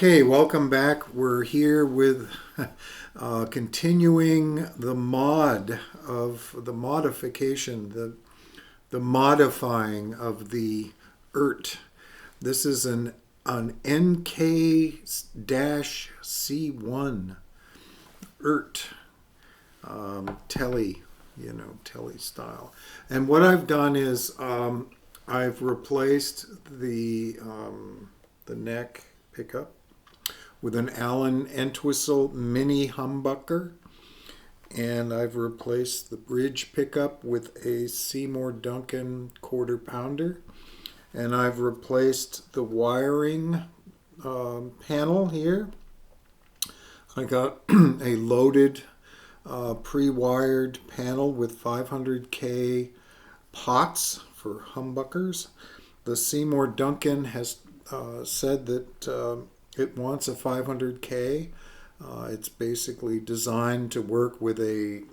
Okay, welcome back. We're here with continuing the modification, the modifying of the ERT. This is an NK-C1 ERT telly, telly style. And what I've done is I've replaced the neck pickup with an Allen Entwistle mini humbucker, and I've replaced the bridge pickup with a Seymour Duncan quarter pounder, and I've replaced the wiring panel here. I got a loaded pre-wired panel with 500K pots for humbuckers. The Seymour Duncan has said that it wants a 500K. It's basically designed to work with a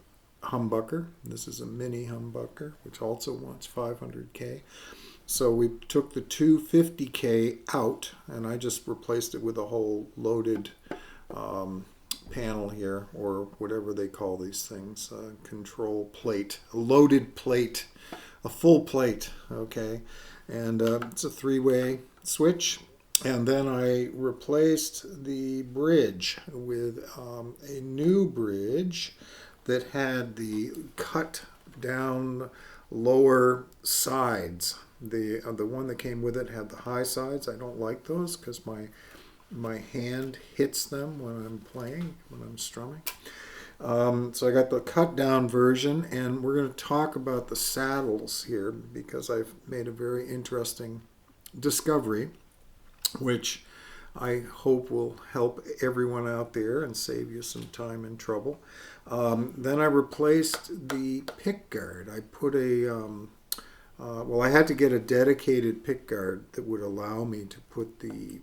humbucker. This is a mini humbucker, which also wants 500K. So we took the 250K out, and I just replaced it with a whole loaded panel here, or whatever they call these things, control plate, a loaded plate, a full plate, okay? And it's a three-way switch. And then I replaced the bridge with a new bridge that had the cut down lower sides. The one that came with it had the high sides. I don't like those because my hand hits them when I'm playing, when I'm strumming. So I got the cut down version, and we're going to talk about the saddles here because I've made a very interesting discovery, which I hope will help everyone out there and save you some time and trouble. Then I replaced the pick guard. I put I had to get a dedicated pick guard that would allow me to put the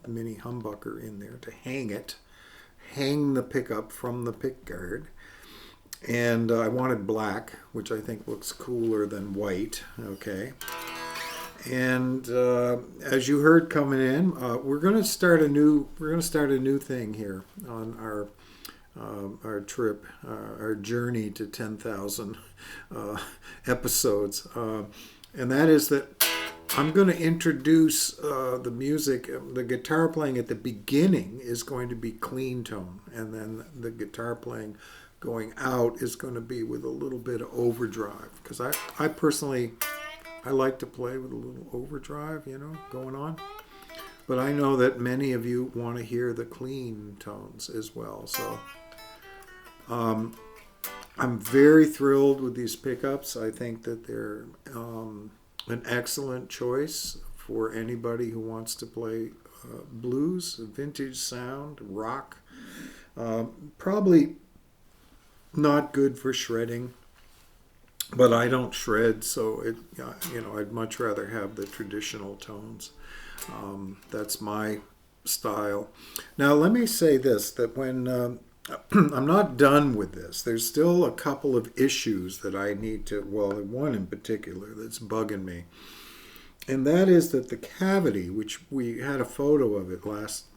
mini humbucker in there to hang the pickup from the pick guard. And I wanted black, which I think looks cooler than white, okay? And as you heard coming in, we're going to start a new thing here on our trip, our journey to 10,000 episodes, and that is that I'm going to introduce the music. The guitar playing at the beginning is going to be clean tone, and then the guitar playing going out is going to be with a little bit of overdrive, because I personally, I like to play with a little overdrive, going on. But I know that many of you want to hear the clean tones as well. So I'm very thrilled with these pickups. I think that they're an excellent choice for anybody who wants to play blues, vintage sound, rock. Probably not good for shredding. But I don't shred, so I'd much rather have the traditional tones. That's my style. Now, let me say this, that when I'm not done with this, there's still a couple of issues that I need to, one in particular that's bugging me. And that is that the cavity, which we had a photo of it last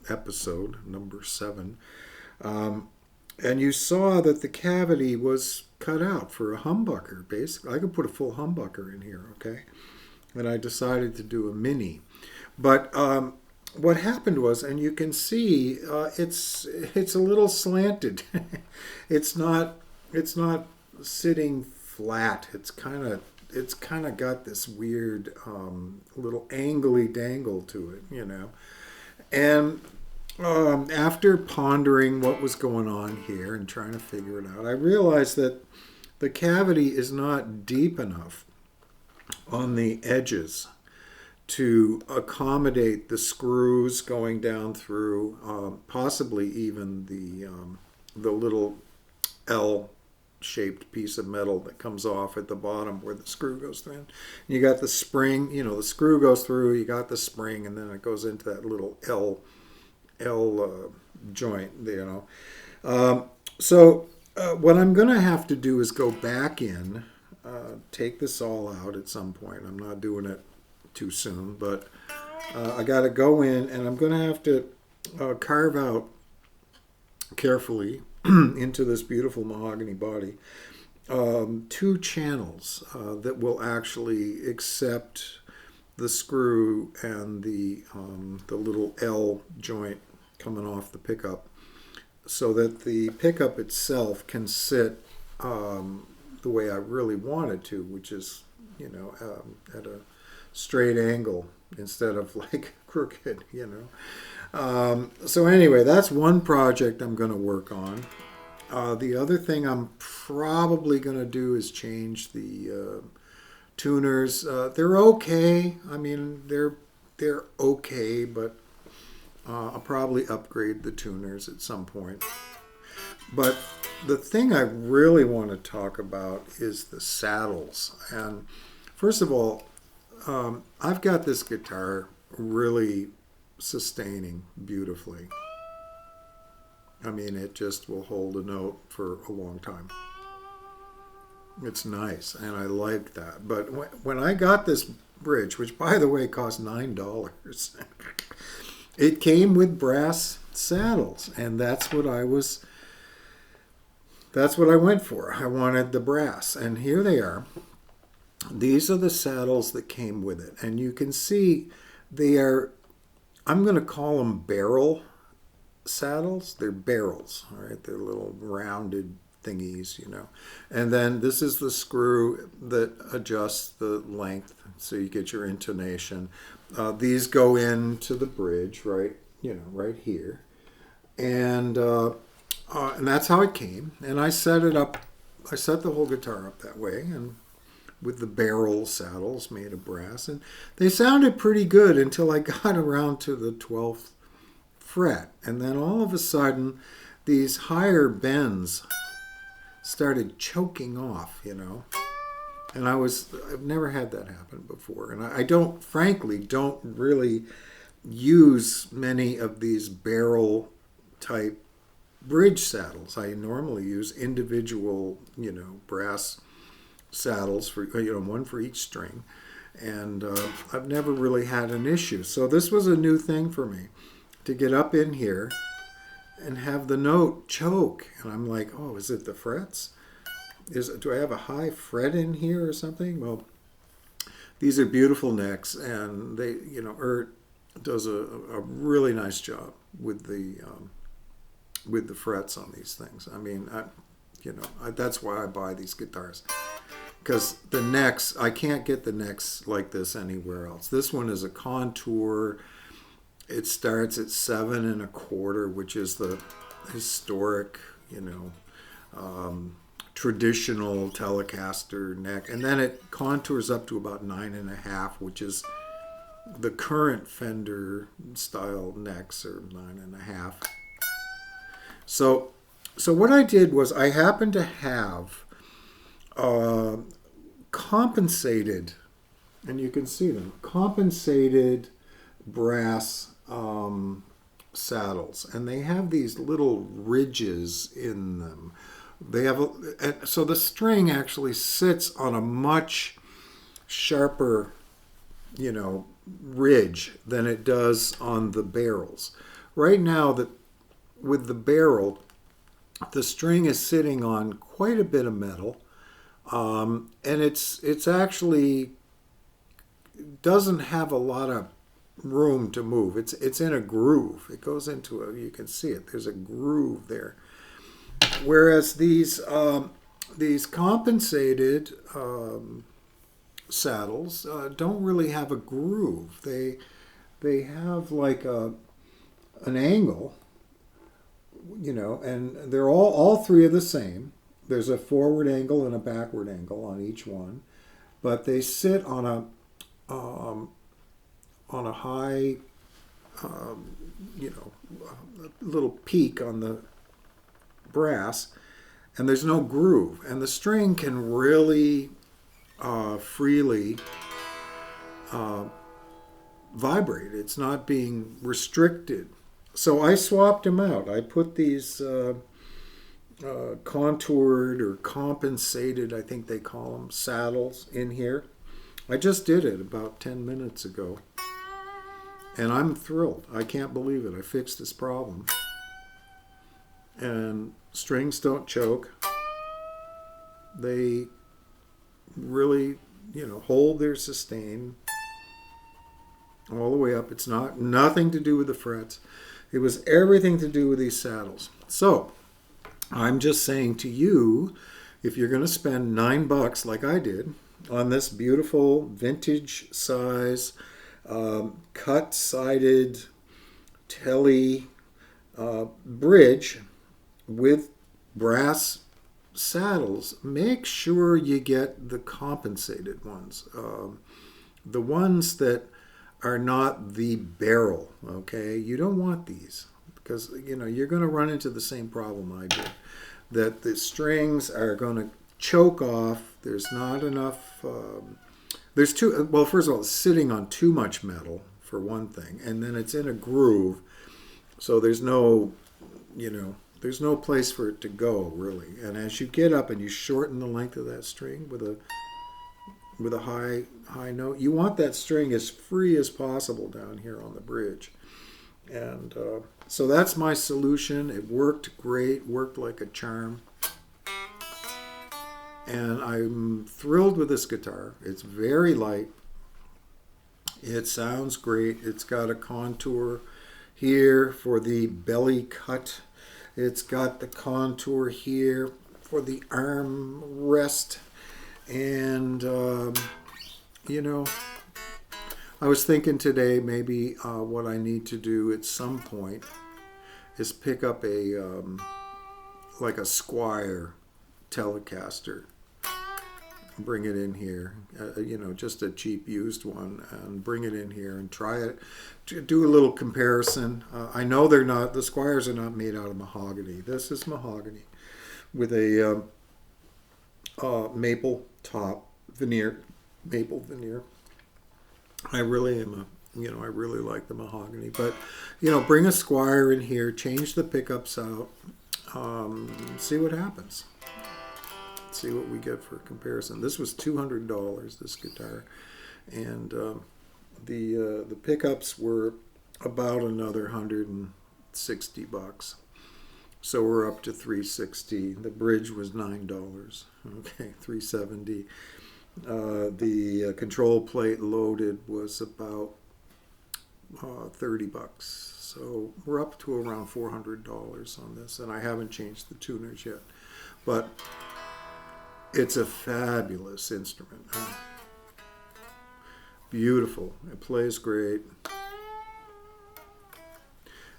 episode, number 7, and you saw that the cavity was cut out for a humbucker, basically. I could put a full humbucker in here, okay? And I decided to do a mini. But what happened was, and you can see, it's a little slanted. It's not sitting flat. It's kind of got this weird little angly dangle to it, And after pondering what was going on here and trying to figure it out, I realized that the cavity is not deep enough on the edges to accommodate the screws going down through, possibly even the little L-shaped piece of metal that comes off at the bottom where the screw goes through. You got the spring, the screw goes through, you got the spring, and then it goes into that little L joint, So what I'm going to have to do is go back in, take this all out at some point. I'm not doing it too soon, but I got to go in, and I'm going to have to carve out carefully into this beautiful mahogany body two channels that will actually accept the screw and the little L joint coming off the pickup, so that the pickup itself can sit the way I really want it to, which is, at a straight angle instead of like crooked, So anyway, that's one project I'm going to work on. The other thing I'm probably going to do is change the tuners. They're okay. I mean, they're okay, but I'll probably upgrade the tuners at some point. But the thing I really want to talk about is the saddles. And first of all, I've got this guitar really sustaining beautifully. I mean, it just will hold a note for a long time. It's nice, and I like that. But when I got this bridge, which by the way cost $9, it came with brass saddles, and that's what I went for. I wanted the brass, and here they are. These are the saddles that came with it, and you can see they are, I'm going to call them barrel saddles. They're barrels, all right? They're little rounded thingies, And then this is the screw that adjusts the length so you get your intonation. These go into the bridge, right? Right here, and that's how it came. And I set it up. I set the whole guitar up that way, and with the barrel saddles made of brass, and they sounded pretty good until I got around to the 12th fret, and then all of a sudden these higher bends started choking off, and I've never had that happen before, and I frankly don't really use many of these barrel type bridge saddles. I normally use individual, brass saddles for, one for each string, and I've never really had an issue. So this was a new thing for me, to get up in here and have the note choke. And I'm like, oh, is it the frets? Do I have a high fret in here or something? Well, these are beautiful necks, and they, does a really nice job with the frets on these things. I mean, that's why I buy these guitars, because the necks, I can't get the necks like this anywhere else. This one is a contour. It starts at 7 1/4, which is the historic, traditional Telecaster neck, and then it contours up to about 9 1/2, which is the current Fender style necks are 9 1/2. So what I did was I happened to have compensated, and you can see them, compensated brass saddles, and they have these little ridges in them. They have and so the string actually sits on a much sharper, ridge than it does on the barrels. Right now, with the barrel, the string is sitting on quite a bit of metal, and it's actually doesn't have a lot of room to move. It's in a groove. It goes into you can see it. There's a groove there. Whereas these compensated saddles don't really have a groove. They have like an angle, and they're all three are the same. There's a forward angle and a backward angle on each one, but they sit on a high, little peak on the brass, and there's no groove, and the string can really freely vibrate. It's not being restricted. So I swapped them out. I put these contoured or compensated, I think they call them, saddles in here. I just did it about 10 minutes ago. And I'm thrilled. I can't believe it. I fixed this problem. And strings don't choke. They really, hold their sustain all the way up. It's nothing to do with the frets. It was everything to do with these saddles. So I'm just saying to you, if you're going to spend $9 like I did on this beautiful vintage size cut-sided telly bridge with brass saddles, make sure you get the compensated ones. The ones that are not the barrel, okay? You don't want these because, you're going to run into the same problem I did. That the strings are going to choke off. There's not enough... first of all, it's sitting on too much metal, for one thing. And then it's in a groove. So there's no place for it to go, really. And as you get up and you shorten the length of that string with a high note, you want that string as free as possible down here on the bridge. And so that's my solution. It worked great, worked like a charm. And I'm thrilled with this guitar. It's very light. It sounds great. It's got a contour here for the belly cut. It's got the contour here for the arm rest. And, I was thinking today maybe what I need to do at some point is pick up like a Squire Telecaster, bring it in here, just a cheap used one, and bring it in here and try it, to do a little comparison. I know the Squires are not made out of mahogany. This is mahogany with a maple top maple veneer. I really am I really like the mahogany, but bring a Squire in here, change the pickups out, see what happens. See what we get for comparison. This was $200, this guitar, and the pickups were about another $160. So we're up to $360. The bridge was $9. Okay, $370. The control plate loaded was about $30. So we're up to around $400 on this, and I haven't changed the tuners yet. But it's a fabulous instrument. Beautiful. It plays great.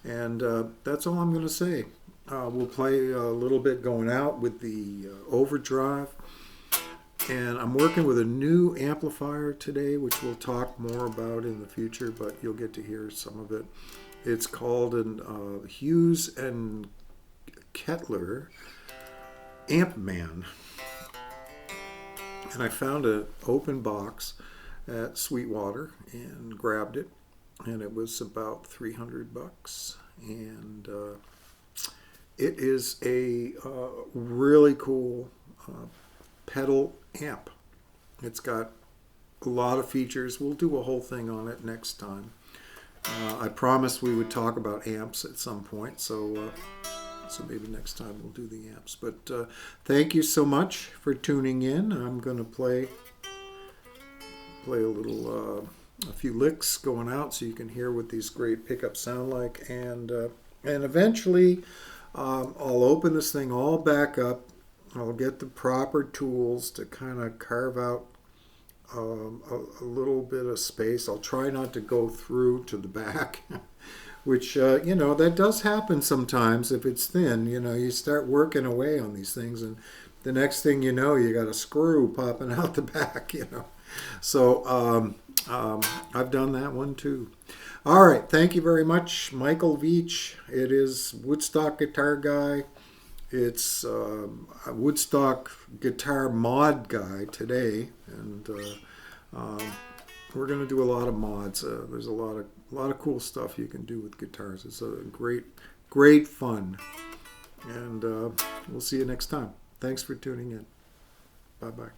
And that's all I'm going to say. We'll play a little bit going out with the overdrive. And I'm working with a new amplifier today, which we'll talk more about in the future, but you'll get to hear some of it. It's called an Hughes and Kettler Ampman. And I found an open box at Sweetwater and grabbed it, and it was about $300. And it is a really cool pedal amp. It's got a lot of features. We'll do a whole thing on it next time. I promised we would talk about amps at some point, so maybe next time we'll do the amps. But thank you so much for tuning in. I'm going to play a few licks going out so you can hear what these great pickups sound like, and eventually I'll open this thing all back up. I'll get the proper tools to kind of carve out a little bit of space. I'll try not to go through to the back, which, that does happen sometimes if it's thin. You start working away on these things, and the next thing you know, you got a screw popping out the back, So I've done that one too. All right, thank you very much, Michael Veach. It is Woodstock Guitar Guy. It's a Woodstock Guitar Mod Guy today, and we're going to do a lot of mods. There's a lot of cool stuff you can do with guitars. It's a great fun, and we'll see you next time. Thanks for tuning in. Bye-bye.